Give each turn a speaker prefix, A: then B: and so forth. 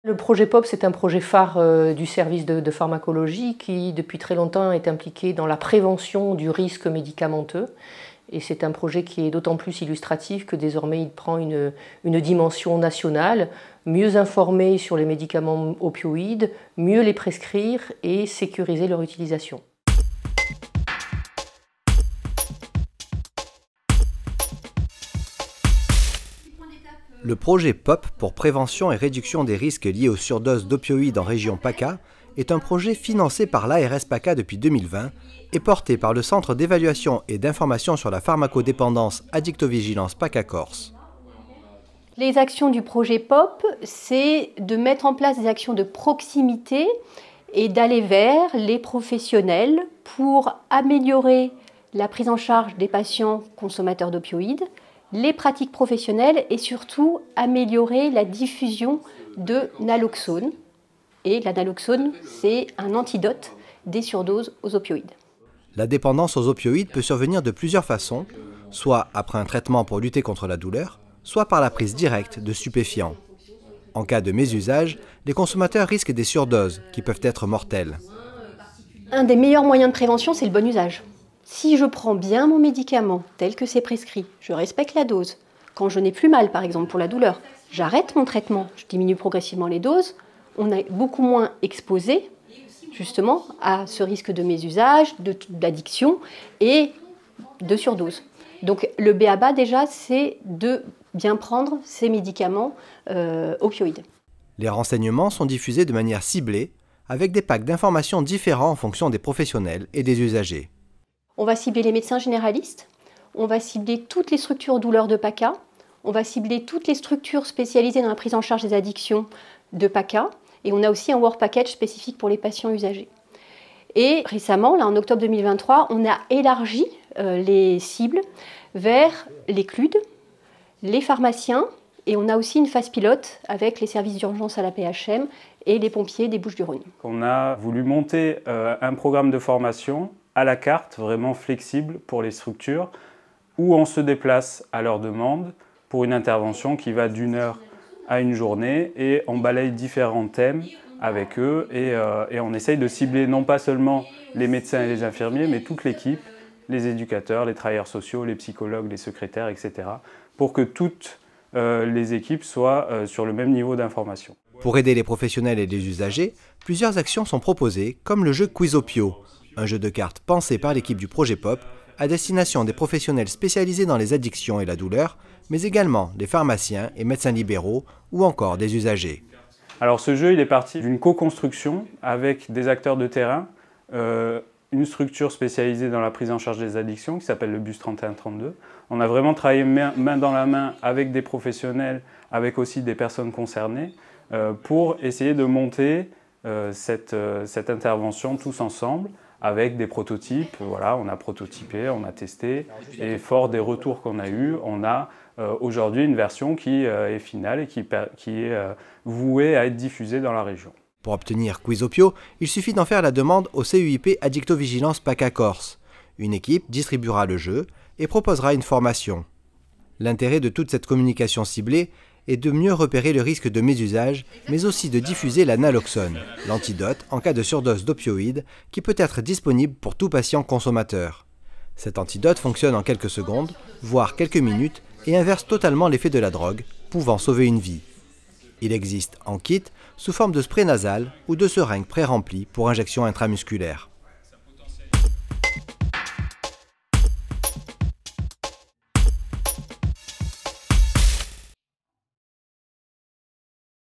A: Le projet POP, c'est un projet phare du service de pharmacologie qui, depuis très longtemps, est impliqué dans la prévention du risque médicamenteux. Et c'est un projet qui est d'autant plus illustratif que désormais il prend une dimension nationale, mieux informer sur les médicaments opioïdes, mieux les prescrire et sécuriser leur utilisation.
B: Le projet POP pour prévention et réduction des risques liés aux surdoses d'opioïdes en région PACA est un projet financé par l'ARS PACA depuis 2020 et porté par le Centre d'évaluation et d'information sur la pharmacodépendance Addictovigilance PACA Corse.
C: Les actions du projet POP, c'est de mettre en place des actions de proximité et d'aller vers les professionnels pour améliorer la prise en charge des patients consommateurs d'opioïdes, les pratiques professionnelles et surtout améliorer la diffusion de naloxone. Et la naloxone, c'est un antidote des surdoses aux opioïdes.
B: La dépendance aux opioïdes peut survenir de plusieurs façons, soit après un traitement pour lutter contre la douleur, soit par la prise directe de stupéfiants. En cas de mésusage, les consommateurs risquent des surdoses qui peuvent être mortelles.
C: Un des meilleurs moyens de prévention, c'est le bon usage. Si je prends bien mon médicament tel que c'est prescrit, je respecte la dose. Quand je n'ai plus mal, par exemple pour la douleur, j'arrête mon traitement, je diminue progressivement les doses, on est beaucoup moins exposé justement à ce risque de mésusage, d'addiction et de surdose. Donc le b.a.-ba déjà, c'est de bien prendre ces médicaments opioïdes.
B: Les renseignements sont diffusés de manière ciblée, avec des packs d'informations différents en fonction des professionnels et des usagers.
C: On va cibler les médecins généralistes, on va cibler toutes les structures douleurs de PACA, on va cibler toutes les structures spécialisées dans la prise en charge des addictions de PACA, et on a aussi un work package spécifique pour les patients usagers. Et récemment, là en octobre 2023, on a élargi les cibles vers les CLUD, les pharmaciens, et on a aussi une phase pilote avec les services d'urgence à la PHM et les pompiers des Bouches-du-Rhône.
D: On a voulu monter un programme de formation à la carte, vraiment flexible pour les structures, où on se déplace à leur demande pour une intervention qui va d'1 heure à une journée et on balaye différents thèmes avec eux et on essaye de cibler non pas seulement les médecins et les infirmiers, mais toute l'équipe, les éducateurs, les travailleurs sociaux, les psychologues, les secrétaires, etc. pour que toutes les équipes soient sur le même niveau d'information.
B: Pour aider les professionnels et les usagers, plusieurs actions sont proposées, comme le jeu Quizopio, un jeu de cartes pensé par l'équipe du projet POP à destination des professionnels spécialisés dans les addictions et la douleur, mais également des pharmaciens et médecins libéraux ou encore des usagers.
D: Alors ce jeu, il est parti d'une co-construction avec des acteurs de terrain, une structure spécialisée dans la prise en charge des addictions qui s'appelle le Bus 3132. On a vraiment travaillé main dans la main avec des professionnels, avec aussi des personnes concernées, pour essayer de monter cette intervention tous ensemble, avec des prototypes. Voilà, on a prototypé, on a testé, et fort des retours qu'on a eus, on a aujourd'hui une version qui est finale et qui est vouée à être diffusée dans la région.
B: Pour obtenir Quizopio, il suffit d'en faire la demande au CUIP Addictovigilance PACA Corse. Une équipe distribuera le jeu et proposera une formation. L'intérêt de toute cette communication ciblée est de mieux repérer le risque de mésusage, mais aussi de diffuser la naloxone, l'antidote en cas de surdose d'opioïdes, qui peut être disponible pour tout patient consommateur. Cet antidote fonctionne en quelques secondes, voire quelques minutes, et inverse totalement l'effet de la drogue, pouvant sauver une vie. Il existe en kit, sous forme de spray nasal ou de seringue pré-remplie pour injection intramusculaire.